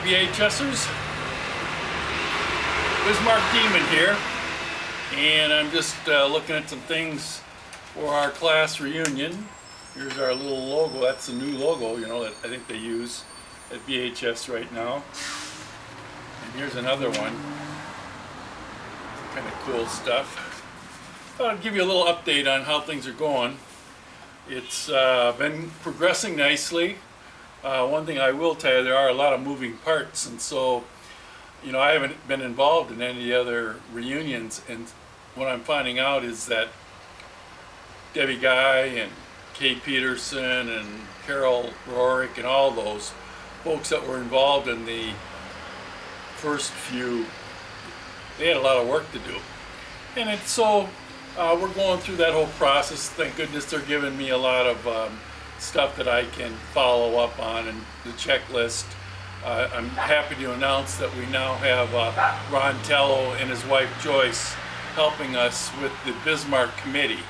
BHSers, Bismarck Demon here, and I'm just looking at some things for our class reunion. Here's our little logo. That's the new logo, you know, that I think they use at BHS right now. And here's another one. Kind of cool stuff. Thought I'd give you a little update on how things are going. It's been progressing nicely. One thing I will tell you, there are a lot of moving parts, and so, you know, I haven't been involved in any other reunions, and what I'm finding out is that Debbie Guy and Kay Peterson and Carol Rorick and all those folks that were involved in the first few, they had a lot of work to do. And it's so, we're going through that whole process. Thank goodness they're giving me a lot of stuff that I can follow up on and the checklist. I'm happy to announce that we now have Ron Tello and his wife Joyce helping us with the Bismarck committee.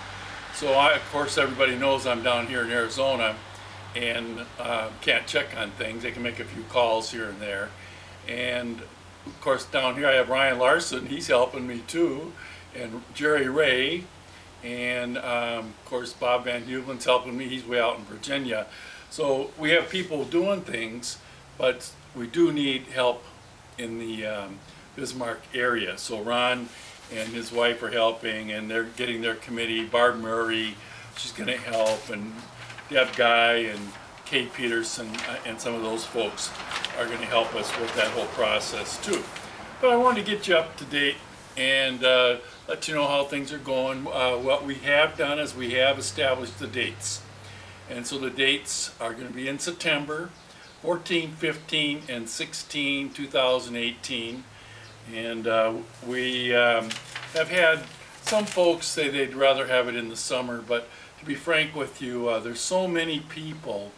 So of course everybody knows I'm down here in Arizona and can't check on things. They can make a few calls here and there. And of course down here I have Ryan Larson, he's helping me too, and Jerry Ray. And of course Bob Van Huvelin's helping me, he's way out in Virginia. So we have people doing things, but we do need help in the Bismarck area. So Ron and his wife are helping, and they're getting their committee. Barb Murray, she's going to help, and Deb Guy and Kate Peterson and some of those folks are going to help us with that whole process too. But I wanted to get you up to date and let you know how things are going. What we have done is we have established the dates. And so the dates are going to be in September 14, 15, and 16, 2018. And we have had some folks say they'd rather have it in the summer, but to be frank with you, there's so many people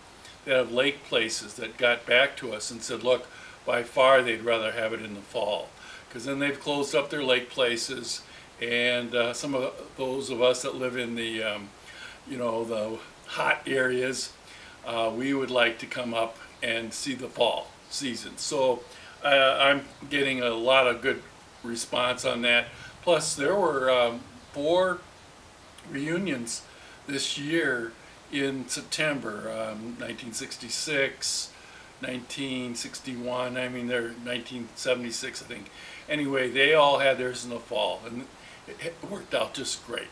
that have lake places that got back to us and said, look, by far they'd rather have it in the fall, because then they've closed up their lake places, and some of those of us that live in the you know, the hot areas, we would like to come up and see the fall season. So I'm getting a lot of good response on that. Plus there were 4 reunions this year in September, 1966, 1961, I mean they're 1976 I think. Anyway, they all had theirs in the fall, and it worked out just great.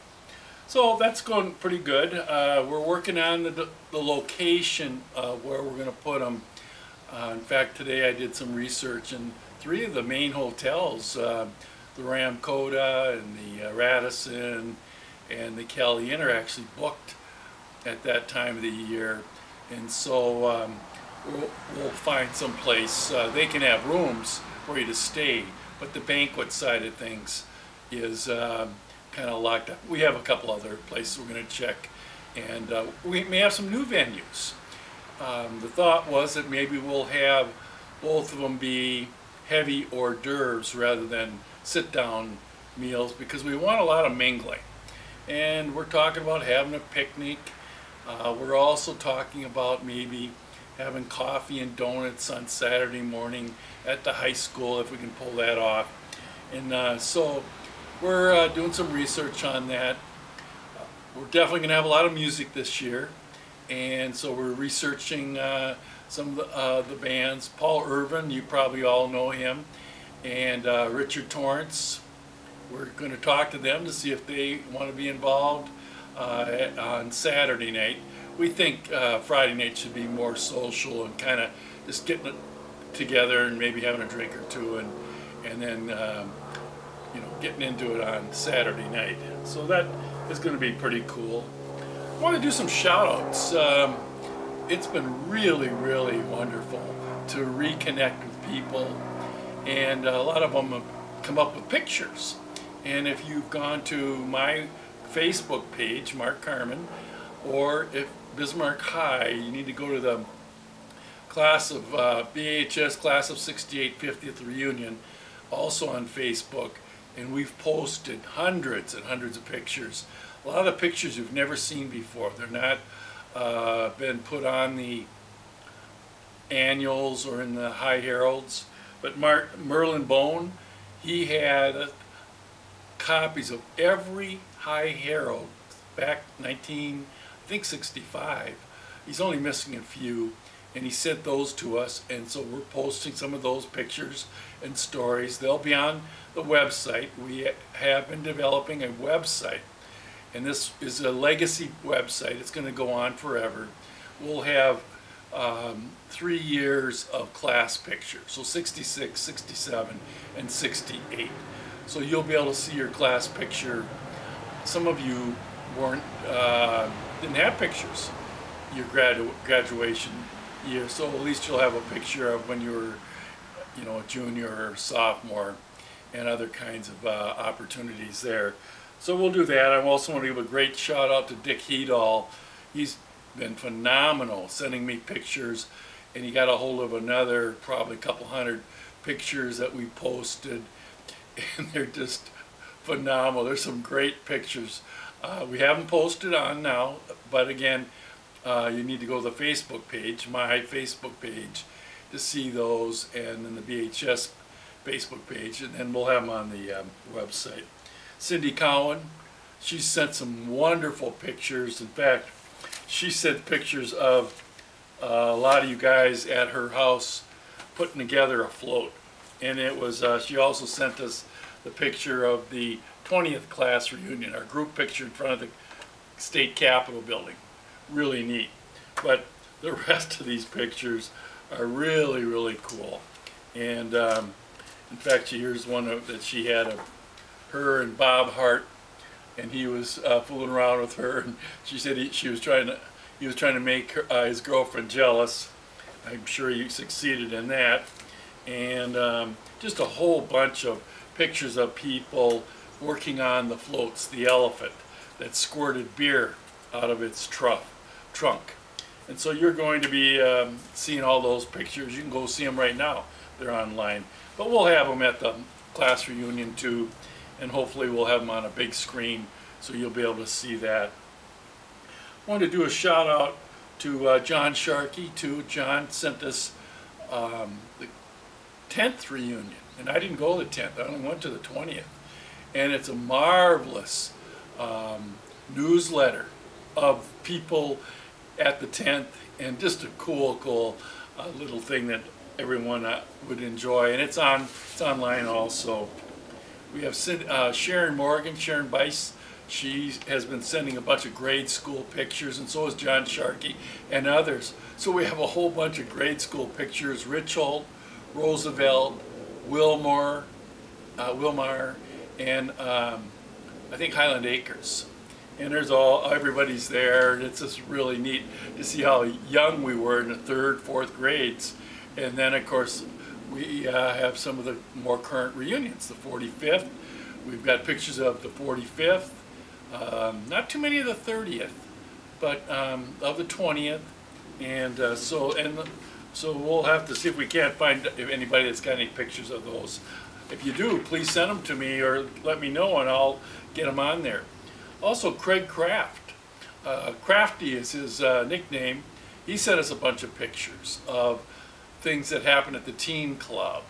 So that's going pretty good. We're working on the location where we're going to put them. In fact, today I did some research, and 3 of the main hotels, the Ramkota and the Radisson and the Kelly Inn, are actually booked at that time of the year. And so we'll find some place. They can have rooms for you to stay, but the banquet side of things is kind of locked up. We have a couple other places we're going to check, and we may have some new venues. The thought was that maybe we'll have both of them be heavy hors d'oeuvres rather than sit-down meals, because we want a lot of mingling. And we're talking about having a picnic. We're also talking about maybe having coffee and donuts on Saturday morning at the high school, if we can pull that off. And so we're doing some research on that. We're definitely going to have a lot of music this year, and so we're researching some of the bands. Paul Irvin, you probably all know him, and Richard Torrance. We're going to talk to them to see if they want to be involved on Saturday night. We think Friday night should be more social and kind of just getting it together and maybe having a drink or two, and then you know, getting into it on Saturday night. So that is going to be pretty cool. I want to do some shout outs. It's been really, really wonderful to reconnect with people, and a lot of them have come up with pictures. And if you've gone to my Facebook page, Mark Carmen, or if Bismarck High, you need to go to the class of BHS Class of 68 50th Reunion, also on Facebook, and we've posted hundreds and hundreds of pictures. A lot of the pictures you've never seen before. They're not been put on the annuals or in the High Heralds. But Merlin Bone, he had copies of every High Herald back 1965. He's only missing a few, and he sent those to us, and so we're posting some of those pictures and stories. They'll be on the website. We have been developing a website, and this is a legacy website. It's going to go on forever. We'll have 3 years of class pictures, so 66, 67, and 68. So you'll be able to see your class picture. Some of you didn't have pictures your graduation year, so at least you'll have a picture of when you were, a junior or sophomore, and other kinds of opportunities there. So we'll do that. I also want to give a great shout out to Dick Hedall. He's been phenomenal sending me pictures, and he got a hold of another probably a couple hundred pictures that we posted, and they're just phenomenal. There's some great pictures. We haven't posted on now, but again, you need to go to the Facebook page, my Facebook page, to see those, and then the BHS Facebook page, and then we'll have them on the website. Cindy Cowan, she sent some wonderful pictures. In fact, she sent pictures of a lot of you guys at her house putting together a float, and it was she also sent us the picture of the 20th class reunion, our group picture in front of the state capitol building. Really neat. But the rest of these pictures are really, really cool. And in fact, here's one that she had of her and Bob Hart, and he was fooling around with her, and she said he was trying to make her, his girlfriend jealous. I'm sure he succeeded in that. And just a whole bunch of pictures of people working on the floats, the elephant that squirted beer out of its trunk. And so you're going to be seeing all those pictures. You can go see them right now. They're online. But we'll have them at the class reunion too, and hopefully we'll have them on a big screen so you'll be able to see that. I wanted to do a shout out to John Sharkey too. John sent us the 10th reunion, and I didn't go to the 10th. I only went to the 20th. And it's a marvelous newsletter of people at the 10th, and just a cool little thing that everyone would enjoy. And it's online also. We have Sharon Morgan, Sharon Bice. She has been sending a bunch of grade school pictures, and so has John Sharkey and others. So we have a whole bunch of grade school pictures. Richhold, Roosevelt, Wilmar, and I think Highland Acres. And there's everybody's there, and it's just really neat to see how young we were in the 3rd, 4th grades. And then of course we have some of the more current reunions, the 45th. We've got pictures of the 45th, not too many of the 30th, but of the 20th. And so we'll have to see if we can't find anybody that's got any pictures of those. If you do, please send them to me or let me know, and I'll get them on there. Also, Craig Kraft. Crafty is his nickname. He sent us a bunch of pictures of things that happened at the teen club.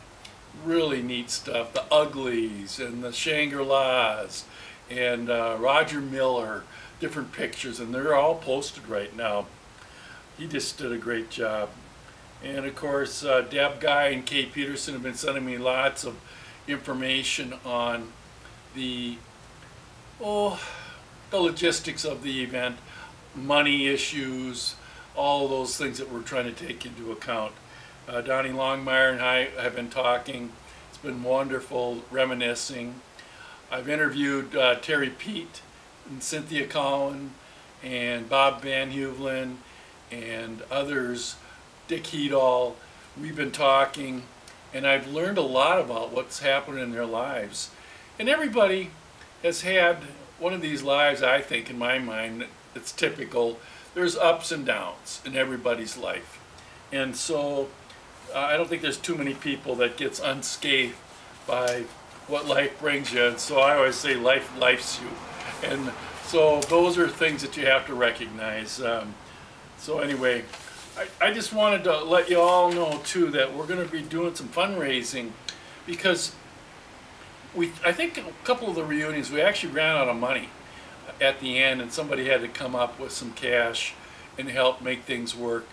Really neat stuff. The Uglies and the Shangri-Las and Roger Miller, different pictures, and they're all posted right now. He just did a great job. And of course, Deb Guy and Kay Peterson have been sending me lots of information on the logistics of the event, money issues, all those things that we're trying to take into account. Donnie Longmire and I have been talking. It's been wonderful reminiscing. I've interviewed Terry Pete and Cynthia Cowan and Bob Van Heuvelin and others, Dick Hedall. We've been talking, and I've learned a lot about what's happened in their lives. And everybody has had one of these lives, I think, in my mind, it's typical. There's ups and downs in everybody's life. And so I don't think there's too many people that gets unscathed by what life brings you. And so I always say life lifes you. And so those are things that you have to recognize. So anyway, I just wanted to let you all know too that we're going to be doing some fundraising, because I think a couple of the reunions we actually ran out of money at the end, and somebody had to come up with some cash and help make things work.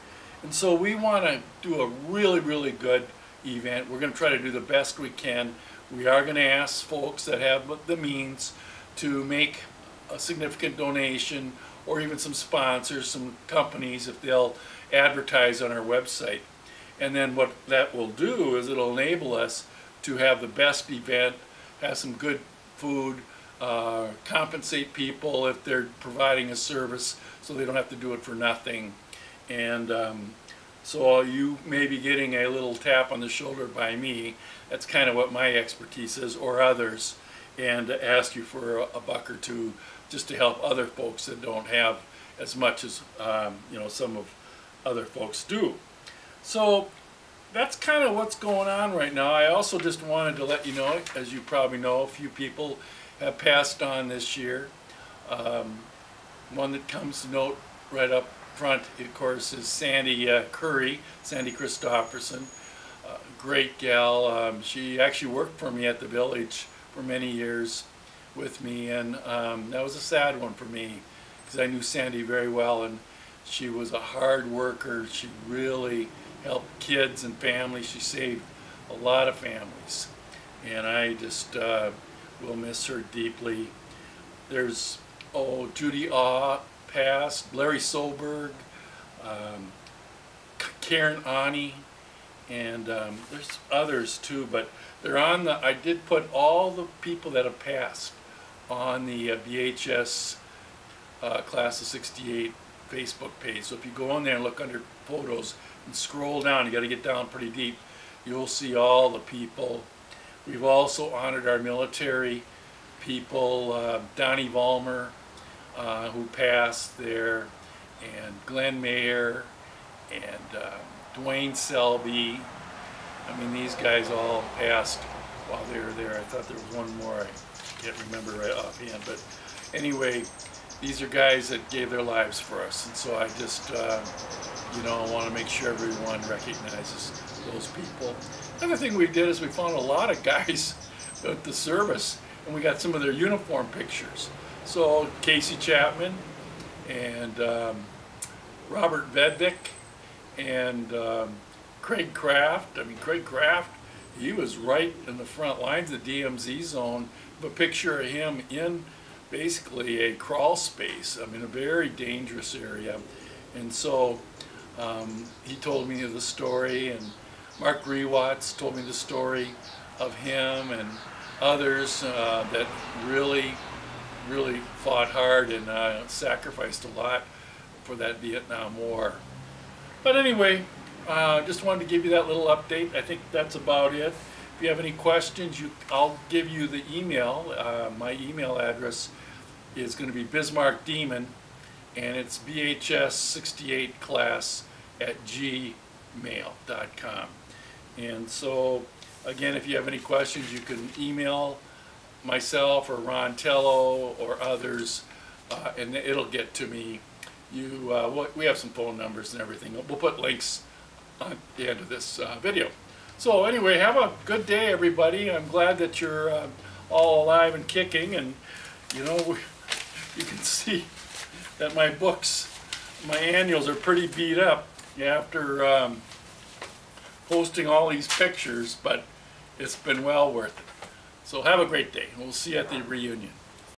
And so we want to do a really good event. We're going to try to do the best we can. We are going to ask folks that have the means to make a significant donation, or even some sponsors, some companies, if they'll advertise on our website. And then what that will do is it'll enable us to have the best event, have some good food, compensate people if they're providing a service so they don't have to do it for nothing. And so you may be getting a little tap on the shoulder by me. That's kind of what my expertise is, or others, and ask you for a buck or two just to help other folks that don't have as much as you know, some of other folks do. So that's kind of what's going on right now. I also just wanted to let you know, as you probably know, a few people have passed on this year. One that comes to note right up front, of course, is Sandy Curry, Sandy Christopherson. Great gal. She actually worked for me at the Village for many years with me, and that was a sad one for me, because I knew Sandy very well, and she was a hard worker. She really helped kids and families. She saved a lot of families, and I just will miss her deeply. There's, Judy Awe passed, Larry Solberg, Karen Ani, and there's others too, but they're on the, I did put all the people that have passed on the BHS Class of '68 Facebook page. So if you go on there and look under photos and scroll down, you got to get down pretty deep, you'll see all the people. We've also honored our military people, Donnie Vollmer, who passed there, and Glenn Mayer, and Dwayne Selby. I mean, these guys all passed while they were there. I thought there was one more, I can't remember right offhand, but anyway, these are guys that gave their lives for us, and so I just, you know, want to make sure everyone recognizes those people. Another thing we did is we found a lot of guys at the service, and we got some of their uniform pictures. So Casey Chapman and Robert Vedvik and Craig Kraft. I mean, Craig Kraft, he was right in the front lines of the DMZ zone. A picture of him in basically a crawl space. I mean, a very dangerous area. And so he told me the story, and Mark Rewatts told me the story of him and others that really fought hard and sacrificed a lot for that Vietnam War. But anyway, just wanted to give you that little update. I think that's about it. If you have any questions, I'll give you the email. My email address is going to be Bismarck Demon, and it's BHS68class@gmail.com. And so, again, if you have any questions, you can email myself or Ron Tello or others, and it'll get to me. We have some phone numbers and everything. We'll put links on the end of this video. So anyway, have a good day, everybody. I'm glad that you're all alive and kicking, and you know, you can see that my books, my annuals are pretty beat up after posting all these pictures, but it's been well worth it. So have a great day. We'll see you at the reunion.